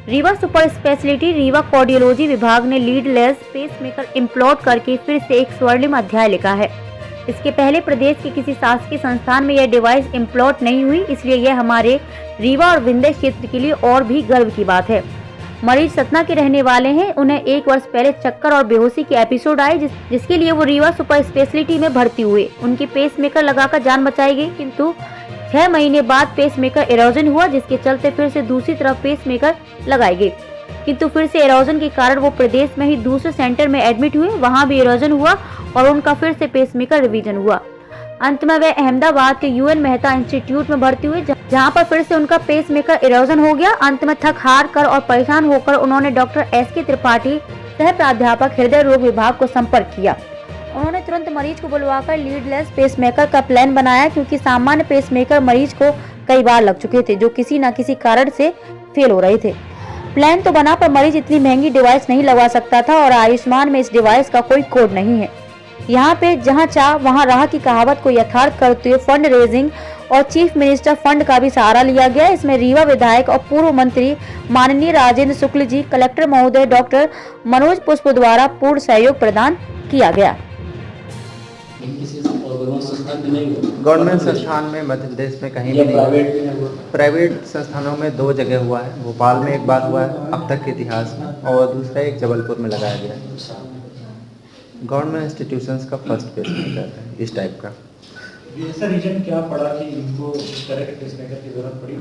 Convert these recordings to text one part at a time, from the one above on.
Rewa super speciality Rewa cardiology विभाग ने leadless pacemaker implant करके फिर से एक स्वर्णिम अध्याय लिखा है। इसके पहले प्रदेश के किसी शासकीय संस्थान में यह डिवाइस इम्प्लांट नहीं हुई, इसलिए यह हमारे रीवा और विंध्य क्षेत्र के लिए और भी गर्व की बात है। मरीज सतना के रहने वाले हैं। उन्हें 1 वर्ष पहले चक्कर और बेहोशी के एपिसोड आए, जिसके लिए वो रीवा सुपर स्पेशलिटी में भर्ती हुए। उनकी पेसमेकर लगाकर जान बचाई गई, किंतु 6 महीने बाद पेसमेकर इरोजन हुआ, जिसके चलते फिर से दूसरी तरफ पेसमेकर लगाई गई, किंतु फिर से इरोजन के कारण वो प्रदेश में ही दूसरे सेंटर में एडमिट हुए। वहां भी इरोजन हुआ और उनका फिर से पेसमेकर रिवीजन हुआ। अंत में वे अहमदाबाद के UN मेहता इंस्टीट्यूट में भर्ती हुए, जहां पर फिर से उनका पेसमेकर इरोजन हो गया। अंत में थक हार कर और परेशान होकर उन्होंने डॉक्टर SK त्रिपाठी, सह प्राध्यापक हृदय रोग विभाग को संपर्क किया। उन्होंने तुरंत मरीज को बुलवाकर लीडलेस पेसमेकर का प्लान बनाया, क्योंकि सामान्य पेसमेकर मरीज को कई बार लग चुके थे, जो किसी न किसी कारण से फेल हो रहे थे। प्लान तो बना, पर मरीज इतनी महंगी डिवाइस नहीं लगवा सकता था और आयुष्मान में इस डिवाइस का कोई कोड नहीं है। यहाँ पे जहाँ चाह वहाँ राह की कहावत को यथार्थ करते हुए फंड रेजिंग और चीफ मिनिस्टर फंड का भी सहारा लिया गया। इसमें रीवा विधायक और पूर्व मंत्री माननीय राजेंद्र शुक्ल जी, कलेक्टर महोदय डॉक्टर मनोज पुष्प द्वारा पूर्ण सहयोग प्रदान किया गया। गवर्नमेंट संस्थान में मध्य प्रदेश में कहीं भी नहीं, प्राइवेट संस्थानों में 2 जगह हुआ है। भोपाल में एक बार हुआ है अब तक के इतिहास में, और दूसरा एक जबलपुर में लगाया गया है। गवर्नमेंट इंस्टीट्यूशंस का फर्स्ट पेसमेकर है इस टाइप का। ऐसा रीजन क्या पड़ा कि इनको इस तरह के पेसमेकर की जरूरत पड़ी?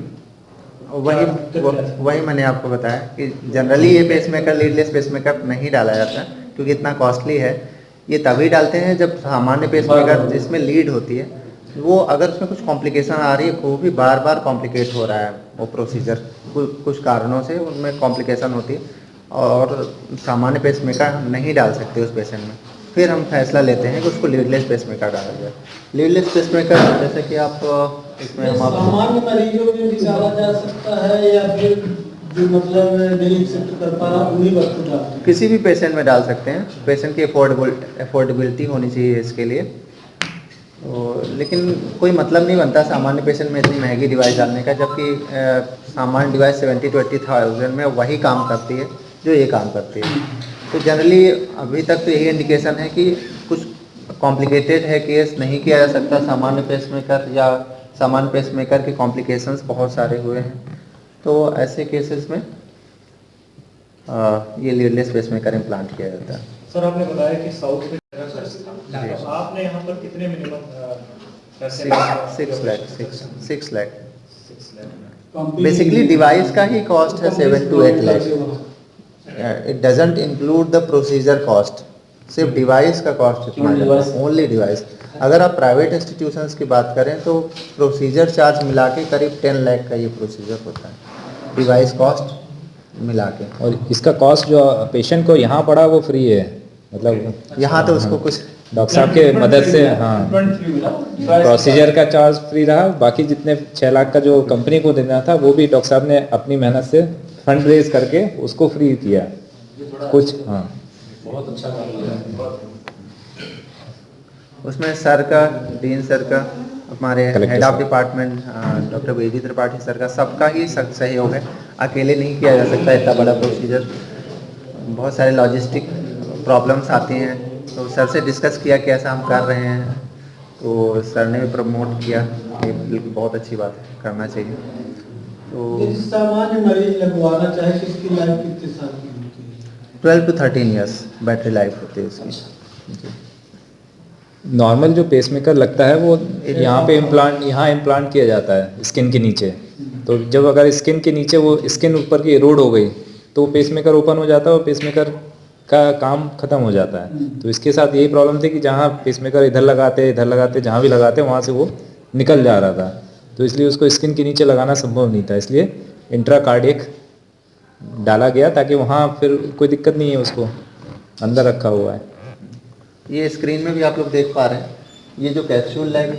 वही मैंने आपको बताया कि जनरली ये पेसमेकर लीडलेस पेसमेकर नहीं डाला जाता, क्योंकि इतना कॉस्टली है। ये तभी डालते हैं जब सामान्य पेसमेकर जिसमें लीड होती है, वो अगर उसमें कुछ कॉम्प्लिकेशन आ रही है, वो भी बार बार कॉम्प्लिकेट हो रहा है वो प्रोसीजर, कुछ कारणों से उनमें कॉम्प्लिकेशन होती है, और सामान्य पेसमेकर नहीं डाल सकते उस पेशेंट में। फिर हम फैसला लेते हैं कि उसको लीडलेस पेसमेकर डाला जाए। लीडलेस पेसमेकर जैसे कि आप इसमें सामान्य मरीजों में भी डाला जा सकता है, या फिर जो मतलब नहीं एक्सेप्ट कर पा रहा उन्हीं वक्त डाल, किसी भी पेशेंट में डाल सकते हैं। पेशेंट की अफोर्डेबिलिटी होनी चाहिए इसके लिए। लेकिन कोई मतलब नहीं बनता सामान्य पेशेंट में इतनी महंगी डिवाइस डालने का, जबकि सामान्य डिवाइस 70-80,000 में वही काम करती है जो ये काम करती है। तो जनरली अभी तक तो यही इंडिकेशन है कि कुछ कॉम्प्लिकेटेड है केस, नहीं किया जा सकता सामान्य पेसमेकर, या सामान्य पेसमेकर के कॉम्प्लिकेशंस बहुत सारे हुए हैं। तो ऐसे केसेस में ये लीडलेस पेसमेकर इम्प्लांट किया जाता है। सर, आपने बताया कि साउथ में तो आपने यहाँ पर कितने मिनिमम 6 लाख। बेसिकली डिवाइस का ही कॉस्ट है 7 to 8 lakh. It doesn't include the procedure cost, सिर्फ डिवाइस का कॉस्ट इतना है, ओनली डिवाइस। अगर आप प्राइवेट इंस्टीट्यूशंस की बात करें तो प्रोसीजर चार्ज मिला के करीब 10 लाख का ये प्रोसीजर होता है, डिवाइस कॉस्ट मिला के। और इसका कॉस्ट जो पेशेंट को यहाँ पड़ा वो फ्री है, मतलब यहाँ तो उसको कुछ डॉक्टर साहब के मदद से, हाँ, प्रोसीजर का चार्ज फ्री रहा। बाकी जितने 6 लाख का जो कंपनी को देना था वो भी डॉक्टर साहब ने अपनी मेहनत से फंड रेज करके उसको फ्री किया कुछ। हाँ, बहुत अच्छा काम। उसमें सर का, डीन सर का, हमारे head of department doctor BG Tripathi sir का, सबका ही सहयोग है। अकेले नहीं किया जा सकता इतना बड़ा प्रोसीजर, बहुत सारे लॉजिस्टिक प्रॉब्लम्स आती हैं। तो सर से डिस्कस किया कि ऐसा हम कर रहे हैं, तो सर ने भी प्रमोट किया कि बिल्कुल बहुत अच्छी बात है, करना चाहिए। तो सामान्य मरीज लगवाना चाहे तो इसकी लाइफ कितने साल की होती है? 12 to 13 ईयर्स बैटरी लाइफ होती है उसकी। नॉर्मल जो पेसमेकर लगता है वो यहाँ इम्प्लांट किया जाता है स्किन के नीचे। तो जब अगर स्किन के नीचे वो स्किन ऊपर की एरोड हो गई तो पेसमेकर ओपन हो जाता है और पेसमेकर का काम खत्म हो जाता है। तो इसके साथ यही प्रॉब्लम थी कि जहाँ पेसमेकर इधर लगाते जहाँ भी लगाते वहाँ से वो निकल जा रहा था। तो इसलिए उसको स्किन के नीचे लगाना संभव नहीं था, इसलिए इंट्राकार्डियक डाला गया ताकि वहाँ फिर कोई दिक्कत नहीं है, उसको अंदर रखा हुआ है। ये स्क्रीन में भी आप लोग देख पा रहे हैं, ये जो कैप्सूल है